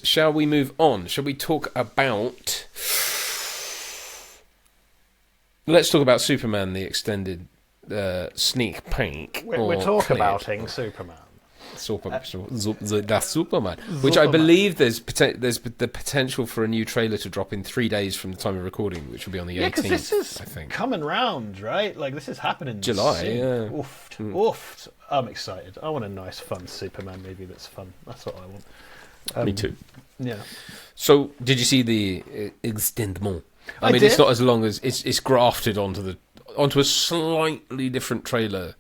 shall we move on? Shall we talk about... Let's talk about Superman, the extended sneak peek. We're talking about Superman. The Superman, which I believe there's the potential for a new trailer to drop in 3 days from the time of recording, which will be on the 18th. Yeah, because this is I think. coming round, right? Like, this is happening July, soon. yeah. Oofed. I'm excited. I want a nice, fun Superman movie that's fun. That's what I want. Me too. Yeah. So, did you see the extendement? I mean, did. it's not as long as it's grafted onto a slightly different trailer.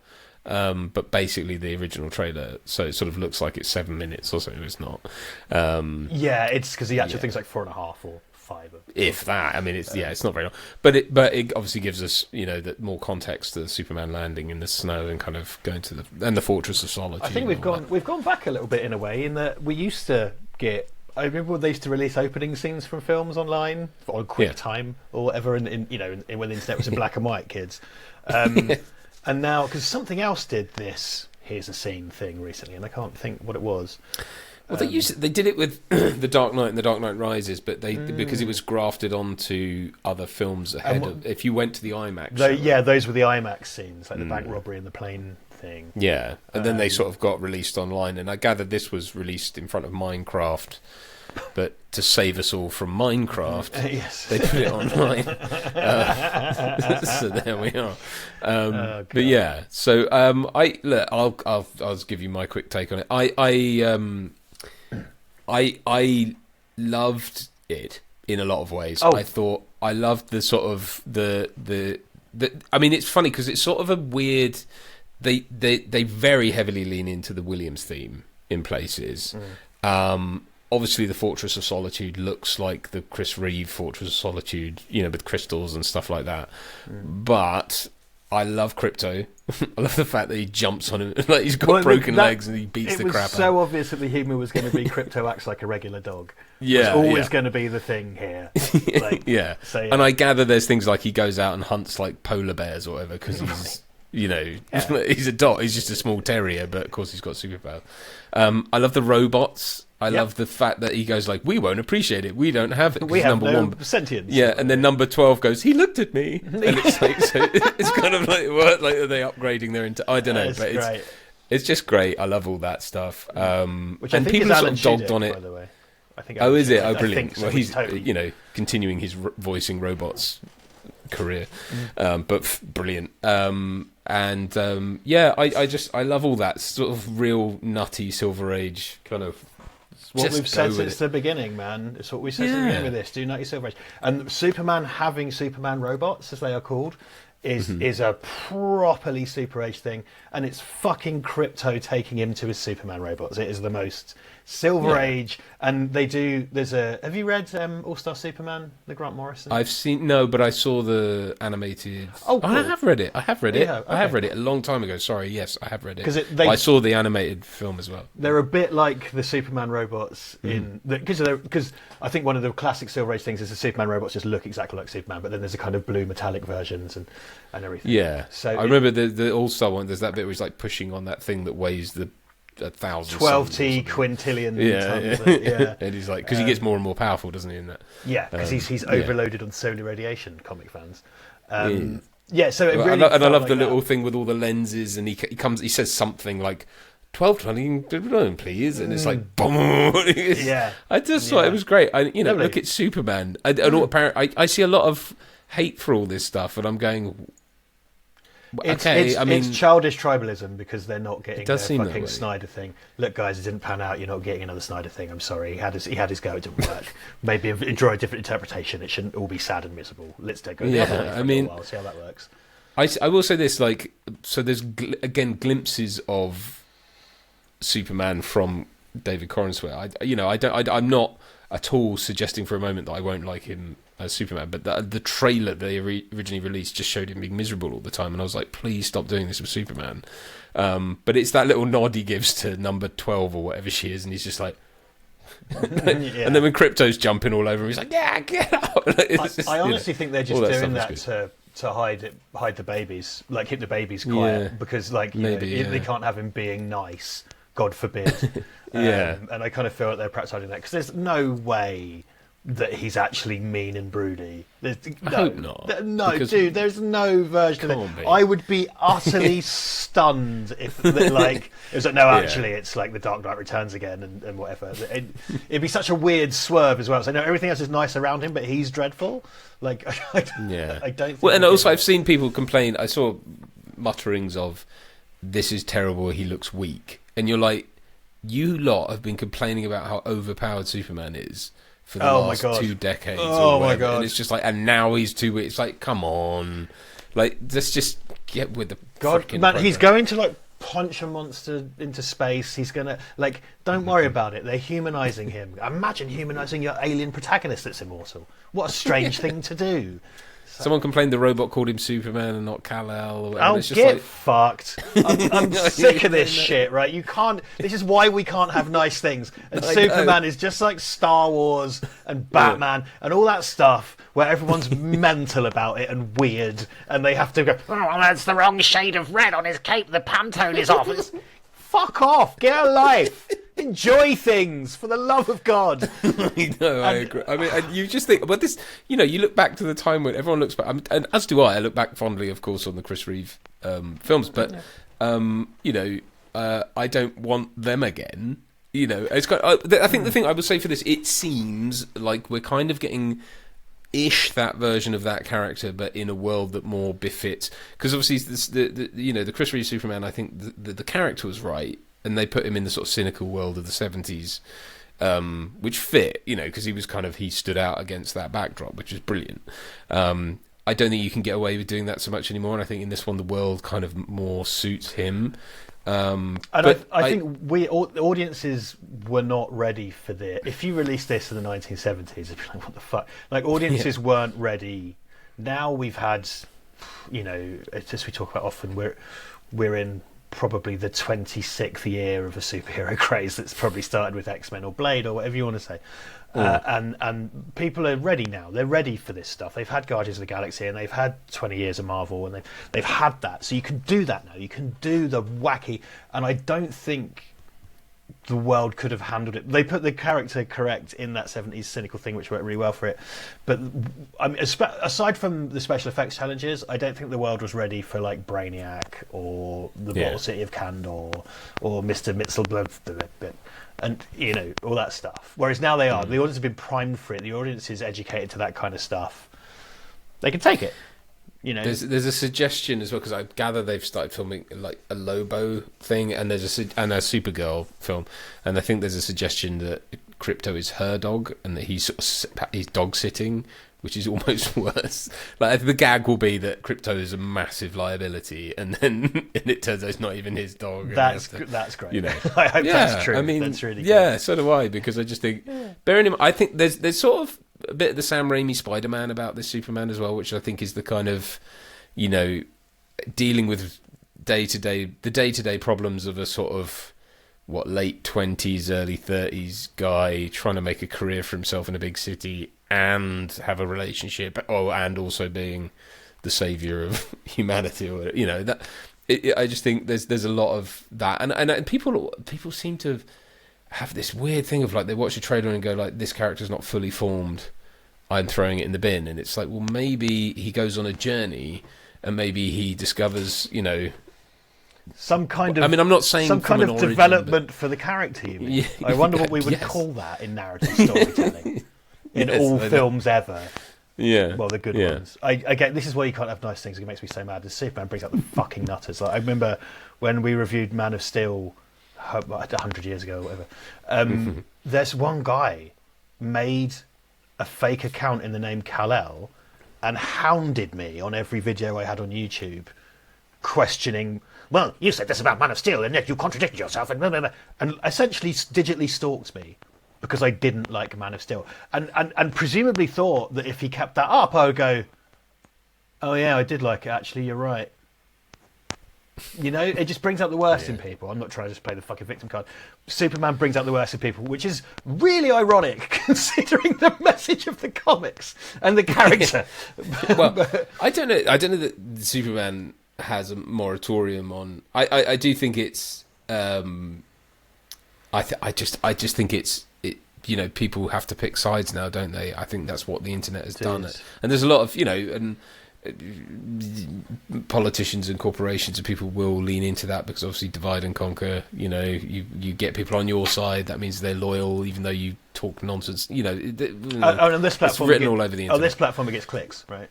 But basically the original trailer, so it sort of looks like it's 7 minutes or so. It's not. Yeah, it's because the actual thing's like 4.5 or 5. If that, I mean, it's not very long. But it obviously gives us, that more context to the Superman landing in the snow and kind of going to the Fortress of Solitude. I think we've gone back a little bit in a way, in that we used to get. I remember when they used to release opening scenes from films online on QuickTime or whatever, and when the internet was in black and white, kids. And now, because something else did this, here's a scene thing recently, and I can't think what it was. Well, they did it with The Dark Knight and The Dark Knight Rises, but because it was grafted onto other films ahead of. If you went to the IMAX, those were the IMAX scenes, like the bank robbery and the plane thing. Yeah, and then they sort of got released online, and I gathered this was released in front of Minecraft. But to save us all from Minecraft, they put it online. So there we are. But yeah, so I'll give you my quick take on it. I loved it in a lot of ways. I thought I loved the sort of the. I mean, it's funny because it's sort of a weird. They very heavily lean into the Williams theme in places. Obviously, the Fortress of Solitude looks like the Chris Reeve Fortress of Solitude, with crystals and stuff like that. But I love Krypto. I love the fact that he jumps on him, like he's got broken legs and he beats the crap out. It was so obvious that the humour was going to be Krypto acts like a regular dog. Yeah, it's always going to be the thing here. So, and I gather there's things like he goes out and hunts like polar bears or whatever because he's. He's a dog. He's just a small terrier, but of course he's got superpowers. I love the robots. I love the fact that he goes like, "We won't appreciate it. We don't have it." We have no sentience. Yeah, and then number 12 goes, "He looked at me," and it's like, so it's kind of like, what? Like, are they upgrading their I don't know, but great. It's just great. I love all that stuff. Which and I think people is sort Alan of dogged Tudyk, on it. By the way. I think is it? Oh, I brilliant. So well, he's totally... continuing his voicing robots career, but brilliant. I love all that sort of real nutty Silver Age kind of. It's what we've said since the beginning, man. It's what we said since the beginning with this. Do nutty Silver Age. And Superman having Superman robots, as they are called, is a properly Super Age thing, and it's fucking Krypto taking him to his Superman robots. It is the most Silver Age, and they do. Have you read All Star Superman, the Grant Morrison? I've seen but I saw the animated. Oh, cool. I have read it. I have read it. Yeah, okay. I have read it a long time ago. Sorry, yes, I have read it. Because I saw the animated film as well. They're a bit like the Superman robots because I think one of the classic Silver Age things is the Superman robots just look exactly like Superman, but then there's a kind of blue metallic versions and everything. Yeah. So I remember the All Star one. There's that bit where he's like pushing on that thing that weighs 1,000 12T quintillion tons. Yeah. And he's like, because he gets more and more powerful, doesn't he? In that. Yeah, because he's overloaded on solar radiation. Comic fans. So it really. I love the little thing with all the lenses, and he says something like 1220, please, and it's like boom. I just thought it was great. Look at Superman. I see a lot of hate for all this stuff, and I'm going. It's childish tribalism because they're not getting their fucking that Snyder thing. Look, guys, it didn't pan out. You're not getting another Snyder thing. I'm sorry. He had his go. It didn't work. Maybe enjoy a different interpretation. It shouldn't all be sad and miserable. Let's go the other way for a little while, see how that works. I will say this, so there's again glimpses of Superman from David Corenswet. I'm not at all suggesting for a moment that I won't like him as Superman, but the trailer they originally released just showed him being miserable all the time, and I was like, please stop doing this with Superman. But it's that little nod he gives to number 12 or whatever she is, and he's just like and then when Krypto's jumping all over him, he's like, yeah, get out. I honestly think they're just doing that to hide the babies, like keep the babies quiet, because they can't have him being nice God forbid. Yeah. And I kind of feel like they're perhaps hiding that because there's no way that he's actually mean and broody. I hope not. No, dude, there's no version of it. I would be utterly stunned if, like, it was like, no, actually, it's like the Dark Knight Returns again and whatever. It'd be such a weird swerve as well. So, no, everything else is nice around him, but he's dreadful. Like, I don't think. Well, and also, I've seen people complain. I saw mutterings of, this is terrible, he looks weak. And you're like, you lot have been complaining about how overpowered Superman is for the last 2 decades. Oh my God. And it's just like, and now he's too weak. It's like, come on. Like, let's just get with the freaking man, he's going to, like, punch a monster into space. He's going to, like, don't worry about it. They're humanizing him. Imagine humanizing your alien protagonist that's immortal. What a strange thing to do. Someone complained the robot called him Superman and not Kal-El. Or oh, it's just get like... fucked. I'm sick of this shit, right? You can't... This is why we can't have nice things. And Superman is just like Star Wars and Batman and all that stuff where everyone's mental about it and weird and they have to go, oh, that's the wrong shade of red on his cape. The Pantone is off. Fuck off. Get a life. Enjoy things, for the love of God. I agree. I mean, and you just think, but this, you know, you look back to the time when everyone looks back, and as do I look back fondly, of course, on the Chris Reeve films, but, you know, I don't want them again. You know, it's kind of, I think the thing I would say for this, it seems like we're kind of getting that version of that character, but in a world that more befits. Because obviously, the Chris Reeve Superman, I think the character was right. And they put him in the sort of cynical world of the 70s, which fit, you know, because he stood out against that backdrop, which is brilliant. I don't think you can get away with doing that so much anymore, and I think in this one the world kind of more suits him. And I think audiences were not ready for this. If you released this in the 1970s, it'd be like, what the fuck? Like, audiences weren't ready. Now we've had, you know, as we talk about often, we're in probably the 26th year of a superhero craze that's probably started with X-Men or Blade or whatever you want to say. And people are ready now. They're ready for this stuff. They've had Guardians of the Galaxy and they've had 20 years of Marvel and they've had that. So you can do that now. You can do the wacky. And I don't think the world could have handled it. They put the character correct in that 70s cynical thing, which worked really well for it. But I mean, aside from the special effects challenges, I don't think the world was ready for like Brainiac or the Mortal City of Kandor or Mr. Mitzel, and you know, all that stuff. Whereas now they are. The audience have been primed for it. The audience is educated to that kind of stuff. They can take it. You know, there's a suggestion as well, because I gather they've started filming like a Lobo thing, and there's a Supergirl film, and I think there's a suggestion that Crypto is her dog, and that he's dog sitting, which is almost worse. Like, the gag will be that Crypto is a massive liability, and it turns out it's not even his dog. That's great. You know, I hope that's true. I mean, that's really good. So do I, because I just think, bearing in mind, I think there's sort of a bit of the Sam Raimi Spider-Man about this Superman as well, which I think is the kind of, you know, dealing with the day-to-day problems of a sort of, late 20s, early 30s guy trying to make a career for himself in a big city and have a relationship, and also being the savior of humanity, or, you know, that. I just think there's a lot of that, and people seem to have this weird thing of like, they watch a trailer and go like, this character's not fully formed, I'm throwing it in the bin. And it's like, well, maybe he goes on a journey and maybe he discovers, you know, some kind of, I mean, I'm not saying some kind of origin, development for the character, you mean? I wonder what we would call that in narrative storytelling in all films ever. Yeah. Well, the good ones. Again, this is why you can't have nice things. It makes me so mad. Superman brings out the fucking nutters. Like, I remember when we reviewed Man of Steel 100 years ago or whatever. There's one guy made a fake account in the name Kal-El and hounded me on every video I had on YouTube, questioning, well, you said this about Man of Steel and yet you contradicted yourself, and blah, blah, blah, and essentially digitally stalked me because I didn't like Man of Steel, and presumably thought that if he kept that up, I would go, oh yeah, I did like it, actually, you're right. You know, it just brings out the worst in people. I'm not trying to just play the fucking victim card. Superman brings out the worst in people, which is really ironic considering the message of the comics and the character. Well, I don't know that Superman has a moratorium on. I do think it's I just think people have to pick sides now, don't they? I think that's what the internet has done. And there's a lot of and politicians and corporations and people will lean into that because obviously divide and conquer. You get people on your side. That means they're loyal, even though you talk nonsense. On this platform, it's written all over the internet. On this platform, it gets clicks, right?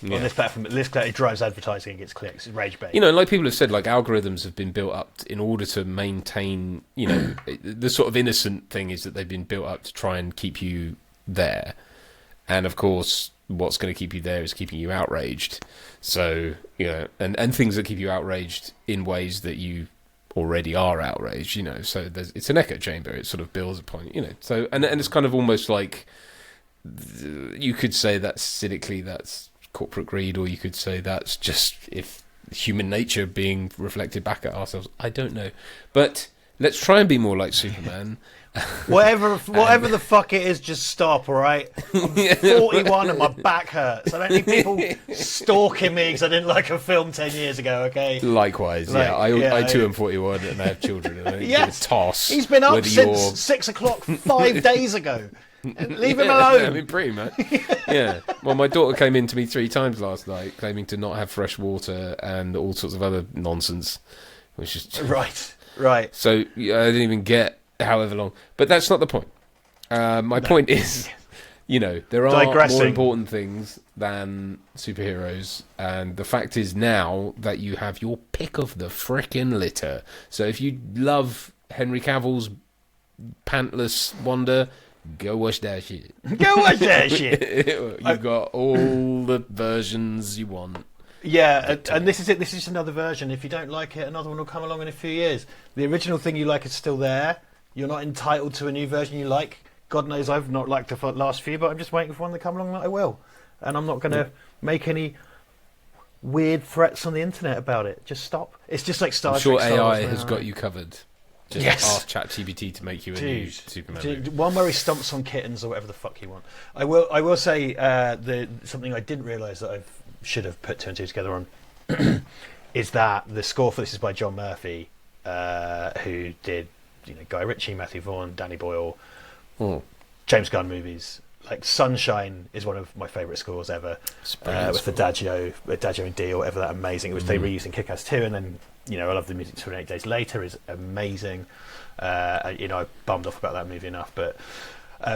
Yeah. On this platform, it drives advertising and gets clicks. It's rage bait. Like people have said, like algorithms have been built up in order to maintain. The sort of innocent thing is that they've been built up to try and keep you there, and of course, what's going to keep you there is keeping you outraged. So and things that keep you outraged in ways that you already are outraged. So it's an echo chamber. It sort of builds upon. So and it's kind of almost like you could say that cynically that's corporate greed, or you could say that's just if human nature being reflected back at ourselves. I don't know, but let's try and be more like Superman. Whatever the fuck it is, just stop. All right, I'm 41 and my back hurts. I don't need people stalking me because I didn't like a film 10 years ago. Okay. Likewise, I too am 41 and I have children. And yes, toss. He's been up since 6 o'clock 5 days ago. Leave him alone. I mean, pretty much. Yeah. Well, my daughter came in to me 3 times last night, claiming to not have fresh water and all sorts of other nonsense, which is right. So I didn't even get however long, but that's not the point. My point is, there are more important things than superheroes, and the fact is now that you have your pick of the frickin' litter. So if you love Henry Cavill's pantless wonder, go watch that shit. You've got all the versions you want. Yeah, and this is it. This is another version. If you don't like it, another one will come along in a few years. The original thing you like is still there. You're not entitled to a new version you like. God knows I've not liked the last few, but I'm just waiting for one to come along that I will. And I'm not going to make any weird threats on the internet about it. Just stop. It's just like Star Trek. I'm sure AI has got you covered. Just ask ChatGPT to make you a new Superman. One where he stomps on kittens or whatever the fuck you want. I will say something I didn't realise that I should have put 2 and 2 together on is that the score for this is by John Murphy, who did Guy Ritchie, Matthew Vaughn, Danny Boyle, James Gunn movies. Like Sunshine is one of my favourite scores ever, with Adagio in D or whatever, that amazing. It was they reused in Kick-Ass 2, and then I love the music 28 Days Later is amazing. I bummed off about that movie enough, but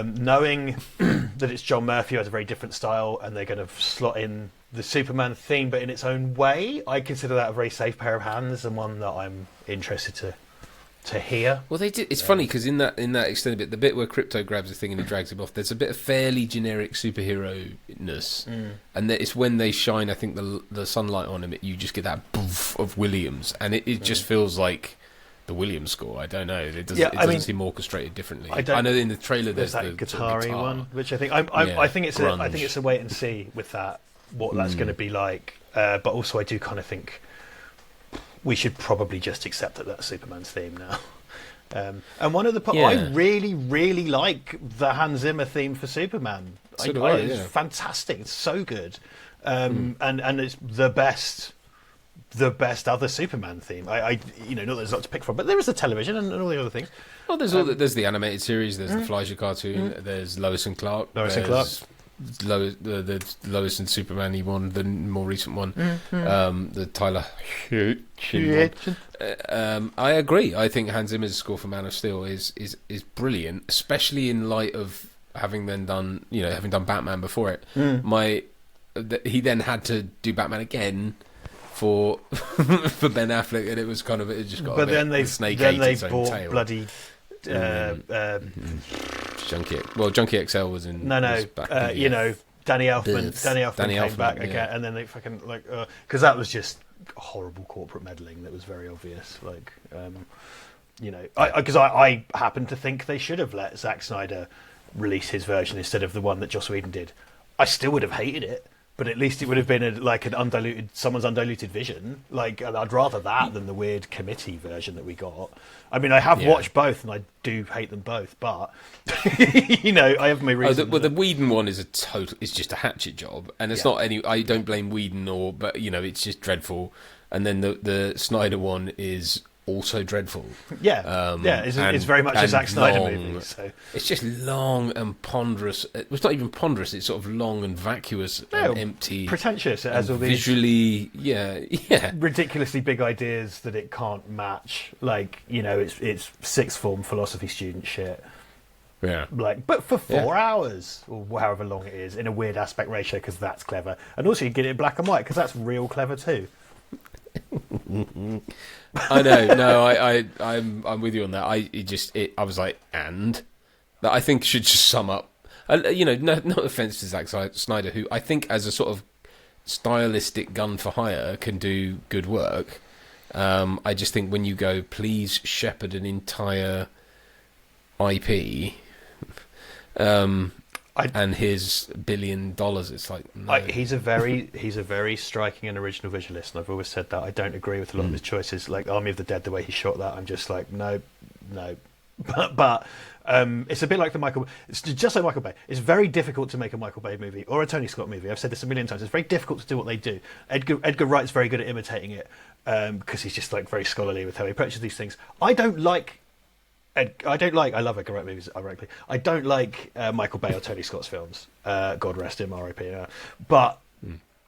knowing that it's John Murphy who has a very different style, and they're going to slot in the Superman theme, but in its own way, I consider that a very safe pair of hands and one that I'm interested to hear. Well, they did. It's funny because in that extended bit, the bit where Crypto grabs the thing and he drags him off, there's a bit of fairly generic superhero-ness, and it's when they shine, I think, the sunlight on him, you just get that boof of Williams, and it just feels like the Williams score. I don't know. It doesn't seem orchestrated differently. I know in the trailer there's that guitar-y sort of guitar one, which I think I think it's a wait and see with that what that's going to be like. But also, I do kind of think we should probably just accept that that's Superman's theme now. And one of the I really, really like the Hans Zimmer theme for Superman. It's fantastic. It's so good, and it's the best other Superman theme. Not that there's a lot to pick from, but there is the television and all the other things. Well, there's the animated series. There's the Fleischer cartoon. There's Lois and Clark. The Lois and Superman one, the more recent one, the Tyler one. I agree. I think Hans Zimmer's score for Man of Steel is brilliant, especially in light of having done Batman before it. He then had to do Batman again for Ben Affleck, and it was kind of it just got. But then they bought tail. Bloody. Junkie. Well, Junkie XL was in. Danny Elfman. Danny Elfman came back again, and then they fucking because that was just horrible corporate meddling that was very obvious. Because I happen to think they should have let Zack Snyder release his version instead of the one that Joss Whedon did. I still would have hated it, but at least it would have been someone's undiluted vision. I'd rather that than the weird committee version that we got. I mean, I have watched both, and I do hate them both, but I have my reasons. The Whedon one is it's just a hatchet job, and it's not any. I don't blame Whedon, but it's just dreadful. And then the Snyder one is also dreadful. It's very much a Zack Snyder movie. So. It's just long and ponderous. It's not even ponderous. It's sort of long and vacuous and empty, pretentious. It has all these visually, ridiculously big ideas that it can't match. Like, it's sixth form philosophy student shit. Yeah. But for 4 hours or however long it is in a weird aspect ratio because that's clever, and also you get it in black and white because that's real clever too. I know. No, I'm with you on that. I was like, and that I think should just sum up. No offense to Zack Snyder, who I think as a sort of stylistic gun for hire can do good work. I just think when you go, please shepherd an entire IP, and his $1 billion, it's like no. He's a very striking and original visualist, and I've always said that. I don't agree with a lot of his choices, like Army of the Dead, the way he shot that. I'm just like no. But it's a bit like it's just like Michael Bay. It's very difficult to make a Michael Bay movie or a Tony Scott movie. I've said this a million times. It's very difficult to do what they do. Edgar Wright's very good at imitating it because he's just like very scholarly with how he approaches these things. I love Edgar Wright movies, ironically. I don't like Michael Bay or Tony Scott's films. God rest him, R.I.P. But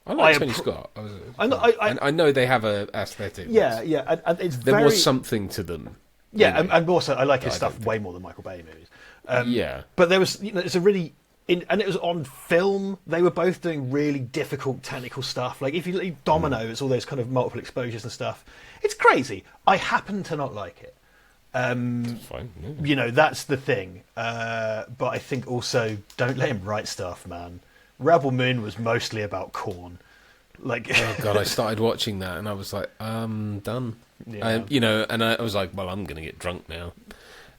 I like Tony Scott. I know they have a aesthetic. Yeah, and there was something to them. Yeah, and also I like his stuff way more than Michael Bay movies. But there was, it's a really, and it was on film. They were both doing really difficult technical stuff. Like if you look at Domino, it's all those kind of multiple exposures and stuff. It's crazy. I happen to not like it. Fine. Yeah. That's the thing. But I think also don't let him write stuff, man. Rebel Moon was mostly about corn. Like, oh god, I started watching that and I was like, done. Yeah. And I was like, well, I'm gonna get drunk now.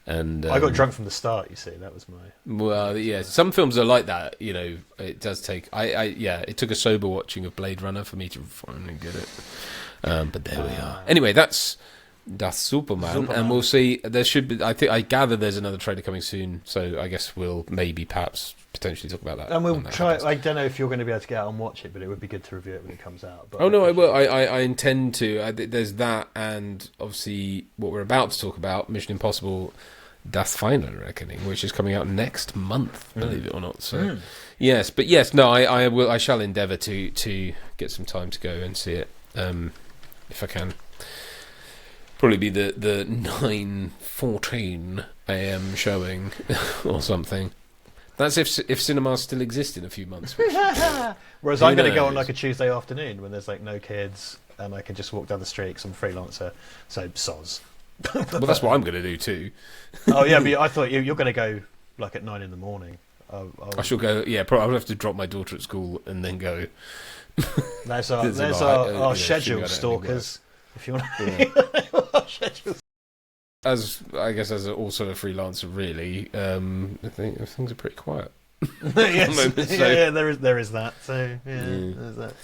And I got drunk from the start. You see, that was my. Well, yeah. Some films are like that. It does take. It took a sober watching of Blade Runner for me to finally get it. But there we are. Anyway, that's Superman, and we'll see. There should be. I gather there's another trailer coming soon, so I guess we'll perhaps potentially talk about that. And we'll try. I don't know if you're going to be able to get out and watch it, but it would be good to review it when it comes out. But no, I will. I intend to. There's that, and obviously what we're about to talk about, Mission Impossible: Das Final Reckoning, which is coming out next month, believe it or not. So yes, no, I will. I shall endeavour to get some time to go and see it, if I can. Probably be the 9:14 a.m. showing or something. That's if cinemas still exist in a few months. Whereas I'm going to go on like a Tuesday afternoon when there's like no kids and I can just walk down the street because I'm a freelancer. So soz. Well, that's what I'm going to do too. Oh yeah, but I thought you're going to go like at 9 a.m. I shall go. Yeah, probably I'll have to drop my daughter at school and then go. There's our schedule, stalkers. If you want to as also a freelancer, really, I think things are pretty quiet. Yes, there is that. So there's that. So.